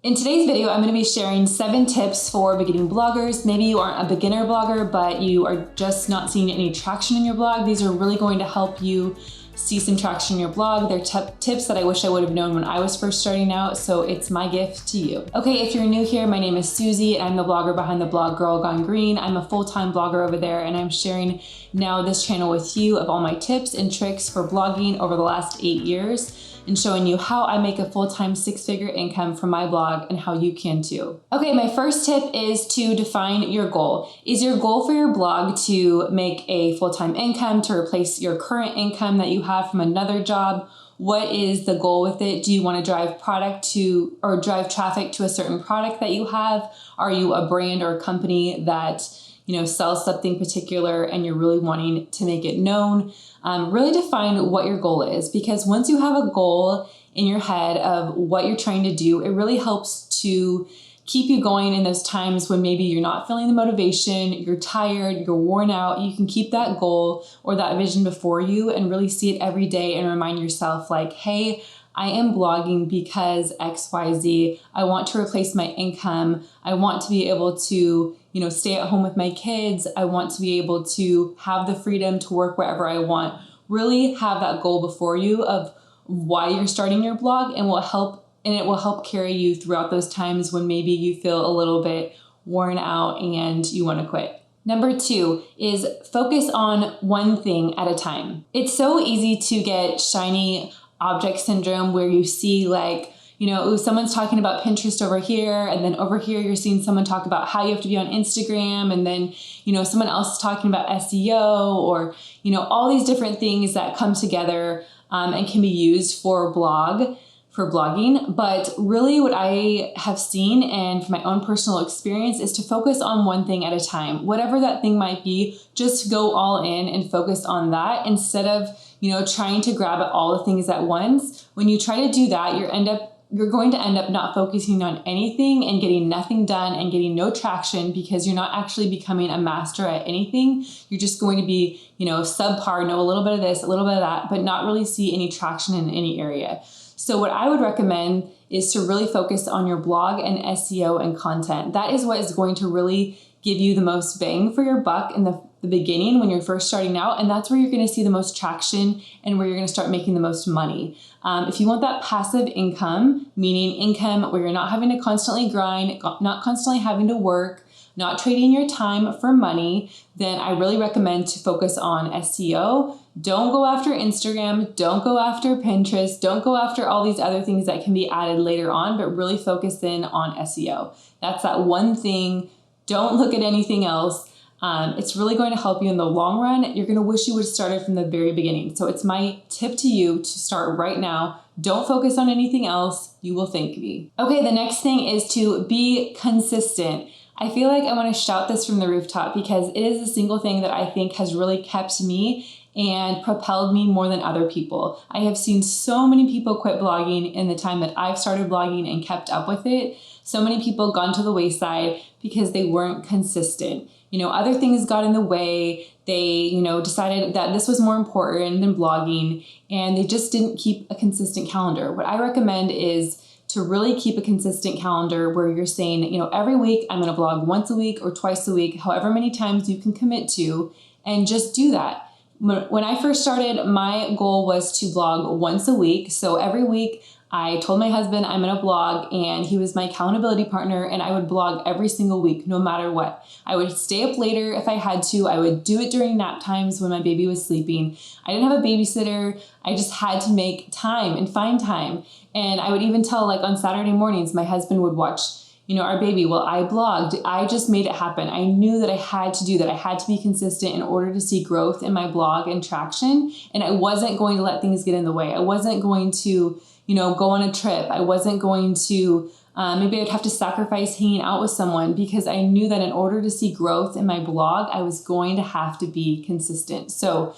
In today's video, I'm going to be sharing 7 tips for beginning bloggers. Maybe you aren't a beginner blogger, but you are just not seeing any traction in your blog. These are really going to help you see some traction in your blog. They're tips that I wish I would have known when I was first starting out, so it's my gift to you. Okay, if you're new here, my name is Susie, and I'm the blogger behind the blog Girl Gone Green. I'm a full-time blogger over there, and I'm sharing now this channel with you of all my tips and tricks for blogging over the last 8 years, and showing you how I make a full-time 6-figure income from my blog and how you can too. Okay, my first tip is to define your goal. Is your goal for your blog to make a full-time income, to replace your current income that you have from another job? What is the goal with it? Do you want to drive drive traffic to a certain product that you have? Are you a brand or a company that sells something particular and you're really wanting to make it known? Really define what your goal is, because once you have a goal in your head of what you're trying to do, it really helps to keep you going in those times when maybe you're not feeling the motivation, you're tired, you're worn out. You can keep that goal or that vision before you and really see it every day and remind yourself like, hey, I am blogging because XYZ. I want to replace my income. I want to be able to stay at home with my kids. I want to be able to have the freedom to work wherever I want. Really have that goal before you of why you're starting your blog, and it will help carry you throughout those times when maybe you feel a little bit worn out and you want to quit. Number 2 is focus on one thing at a time. It's so easy to get shiny object syndrome where you see someone's talking about Pinterest over here, and then over here you're seeing someone talk about how you have to be on Instagram, and then someone else is talking about SEO, or all these different things that come together and can be used for blogging. But really what I have seen, and from my own personal experience, is to focus on one thing at a time. Whatever that thing might be, just go all in and focus on that instead of trying to grab at all the things at once. When you try to do that, you're going to end up not focusing on anything and getting nothing done and getting no traction, because you're not actually becoming a master at anything. You're just going to be, subpar, know a little bit of this, a little bit of that, but not really see any traction in any area. So what I would recommend is to really focus on your blog and SEO and content. That is what is going to really give you the most bang for your buck in the beginning when you're first starting out. And that's where you're going to see the most traction and where you're going to start making the most money. If you want that passive income, meaning income where you're not having to constantly grind, not constantly having to work, not trading your time for money, then I really recommend to focus on SEO. Don't go after Instagram, don't go after Pinterest, don't go after all these other things that can be added later on, but really focus in on SEO. That's that one thing. Don't look at anything else. It's really going to help you in the long run. You're going to wish you would have started from the very beginning. So it's my tip to you to start right now. Don't focus on anything else. You will thank me. Okay, the next thing is to be consistent. I feel like I want to shout this from the rooftop because it is the single thing that I think has really kept me and propelled me more than other people. I have seen so many people quit blogging in the time that I've started blogging and kept up with it. So many people gone to the wayside because they weren't consistent. Other things got in the way. They, decided that this was more important than blogging, and they just didn't keep a consistent calendar. What I recommend is to really keep a consistent calendar where you're saying, every week I'm going to blog once a week or twice a week, however many times you can commit to, and just do that. When I first started, my goal was to blog once a week. So every week I told my husband I'm going to blog, and he was my accountability partner, and I would blog every single week, no matter what. I would stay up later if I had to. I would do it during nap times when my baby was sleeping. I didn't have a babysitter. I just had to make time and find time. And I would even tell, on Saturday mornings, my husband would watch our baby. Well, I blogged. I just made it happen. I knew that I had to do that. I had to be consistent in order to see growth in my blog and traction. And I wasn't going to let things get in the way. I wasn't going to, go on a trip. I wasn't going to, maybe I'd have to sacrifice hanging out with someone, because I knew that in order to see growth in my blog, I was going to have to be consistent. So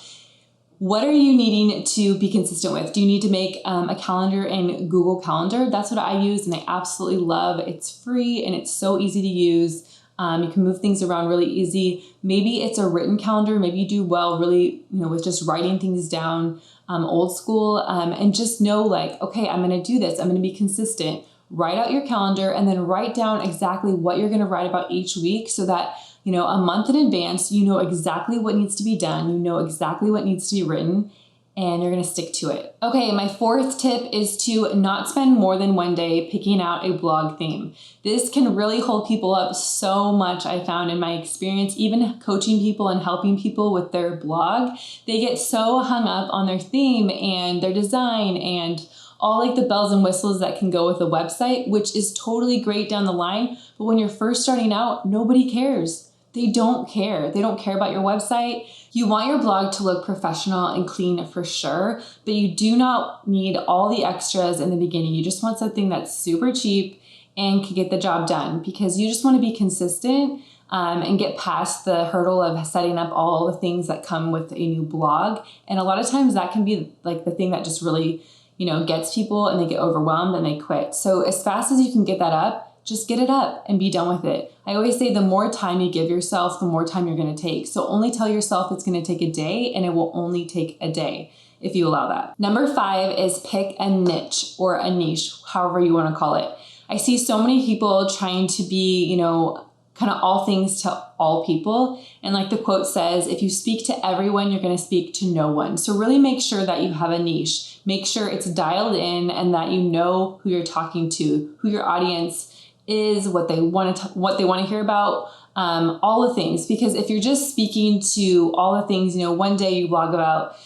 what are you needing to be consistent with? Do you need to make a calendar in Google Calendar? That's what I use, and I absolutely love. It's free and it's so easy to use. You can move things around really easy. Maybe it's a written calendar. Maybe you do well really, with just writing things down old school, and just know okay, I'm going to do this. I'm going to be consistent. write out your calendar and then write down exactly what you're going to write about each week so that, a month in advance, you know exactly what needs to be done. You know exactly what needs to be written, and you're going to stick to it. Okay, my fourth tip is to not spend more than one day picking out a blog theme. This can really hold people up so much, I found in my experience, even coaching people and helping people with their blog. They get so hung up on their theme and their design and all like the bells and whistles that can go with a website, which is totally great down the line. But when you're first starting out, nobody cares. They don't care. They don't care about your website. You want your blog to look professional and clean for sure, but you do not need all the extras in the beginning. You just want something that's super cheap and can get the job done, because you just want to be consistent and get past the hurdle of setting up all the things that come with a new blog. And a lot of times that can be like the thing that just really, gets people and they get overwhelmed and they quit. So as fast as you can get that up, just get it up and be done with it. I always say the more time you give yourself, the more time you're going to take. So only tell yourself it's going to take a day, and it will only take a day if you allow that. Number 5 is pick a niche or a niche, however you want to call it. I see so many people trying to be, kind of all things to all people. And like the quote says, if you speak to everyone, you're going to speak to no one. So really make sure that you have a niche. Make sure it's dialed in and that you know who you're talking to, who your audience is, what they want to hear about, all the things. Because if you're just speaking to all the things, one day you blog about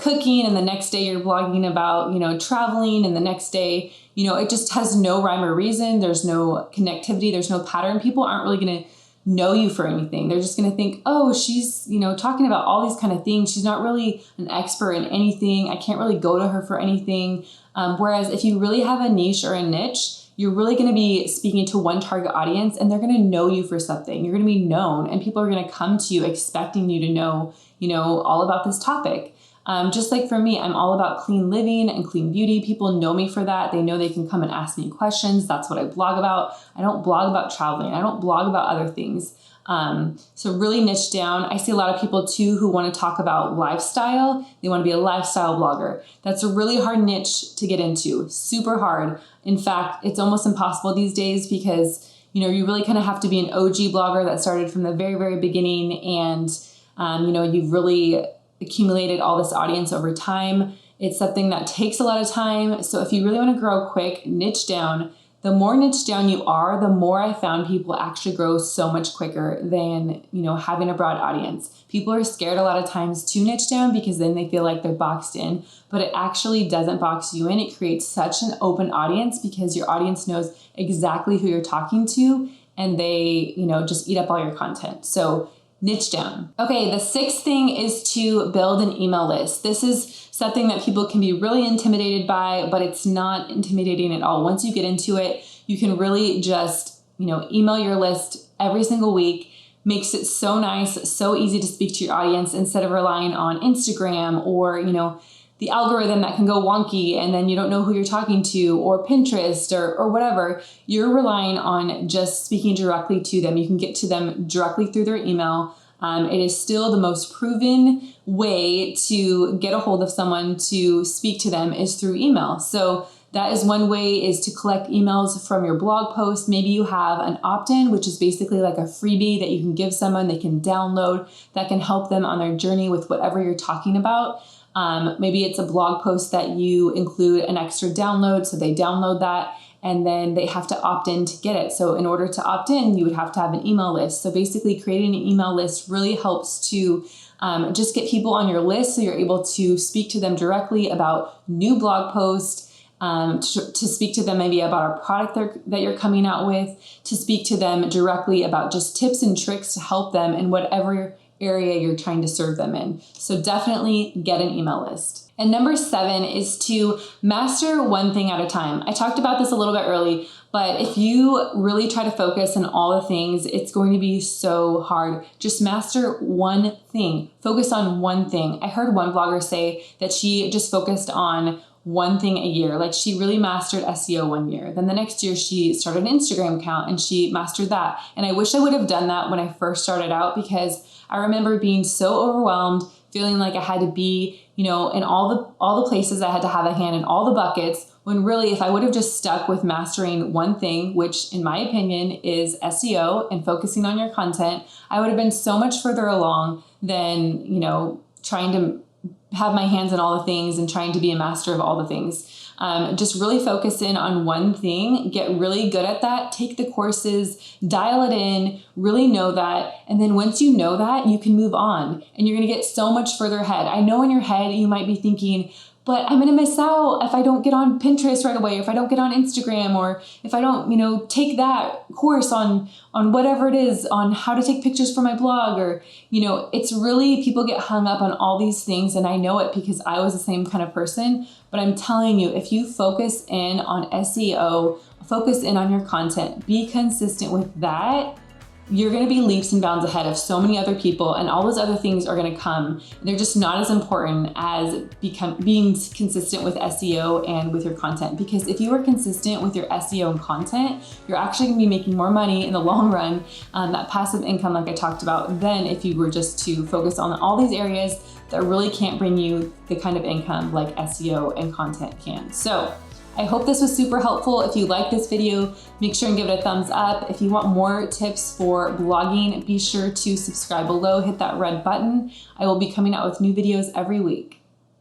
cooking, and the next day you're blogging about, traveling, and the next day, it just has no rhyme or reason. There's no connectivity. There's no pattern. People aren't really going to know you for anything. They're just going to think, oh, she's, talking about all these kind of things. She's not really an expert in anything. I can't really go to her for anything. Whereas if you really have a niche or a niche, you're really going to be speaking to one target audience, and they're going to know you for something. You're going to be known, and people are going to come to you expecting you to know, all about this topic. Just like for me, I'm all about clean living and clean beauty. People know me for that. They know they can come and ask me questions. That's what I blog about. I don't blog about traveling. I don't blog about other things. So really niche down. I see a lot of people too who want to talk about lifestyle. They want to be a lifestyle blogger. That's a really hard niche to get into, super hard. In fact, it's almost impossible these days because, you really kind of have to be an OG blogger that started from the very, very beginning. And, you've really accumulated all this audience over time. It's something that takes a lot of time. So if you really want to grow quick, niche down. The more niche down you are, the more I found people actually grow so much quicker than, having a broad audience. People are scared a lot of times to niche down because then they feel like they're boxed in, but it actually doesn't box you in. It creates such an open audience because your audience knows exactly who you're talking to, and they, just eat up all your content. So niche down. Okay, the 6th thing is to build an email list. This is something that people can be really intimidated by, but it's not intimidating at all. Once you get into it, you can really just, email your list every single week. Makes it so nice, so easy to speak to your audience instead of relying on Instagram or, the algorithm that can go wonky and then you don't know who you're talking to, or Pinterest or whatever. You're relying on just speaking directly to them. You can get to them directly through their email. It is still the most proven way to get a hold of someone, to speak to them, is through email. So that is one way, is to collect emails from your blog post. Maybe you have an opt-in, which is basically like a freebie that you can give someone, they can download, that can help them on their journey with whatever you're talking about. Maybe it's a blog post that you include an extra download, so they download that and then they have to opt in to get it. So in order to opt in, you would have to have an email list. So basically creating an email list really helps to just get people on your list so you're able to speak to them directly about new blog posts, to speak to them maybe about a product that you're coming out with, to speak to them directly about just tips and tricks to help them in whatever area you're trying to serve them in. So definitely get an email list. And number 7 is to master one thing at a time. I talked about this a little bit early, but if you really try to focus on all the things, it's going to be so hard. Just master one thing. Focus on one thing. I heard one blogger say that she just focused on one thing a year. Like she really mastered SEO one year. Then the next year she started an Instagram account and she mastered that. And I wish I would have done that when I first started out, because I remember being so overwhelmed, feeling like I had to be, in all the places. I had to have a hand in all the buckets when really if I would have just stuck with mastering one thing, which in my opinion is SEO and focusing on your content, I would have been so much further along than, you know, trying to have my hands in all the things and trying to be a master of all the things. Just really focus in on one thing, get really good at that, take the courses, dial it in, really know that. And then once you know that, you can move on and you're going to get so much further ahead. I know in your head, you might be thinking, but I'm going to miss out if I don't get on Pinterest right away, or if I don't get on Instagram, or if I don't, you know, take that course on whatever it is, on how to take pictures for my blog, or, you know, it's really, people get hung up on all these things. And I know it because I was the same kind of person, but I'm telling you, if you focus in on SEO, focus in on your content, be consistent with that, you're going to be leaps and bounds ahead of so many other people, and all those other things are going to come. They're just not as important as being consistent with SEO and with your content. Because if you are consistent with your SEO and content, you're actually going to be making more money in the long run, that passive income like I talked about, than if you were just to focus on all these areas that really can't bring you the kind of income like SEO and content can. So I hope this was super helpful. If you like this video, make sure and give it a thumbs up. If you want more tips for blogging, be sure to subscribe below, hit that red button. I will be coming out with new videos every week.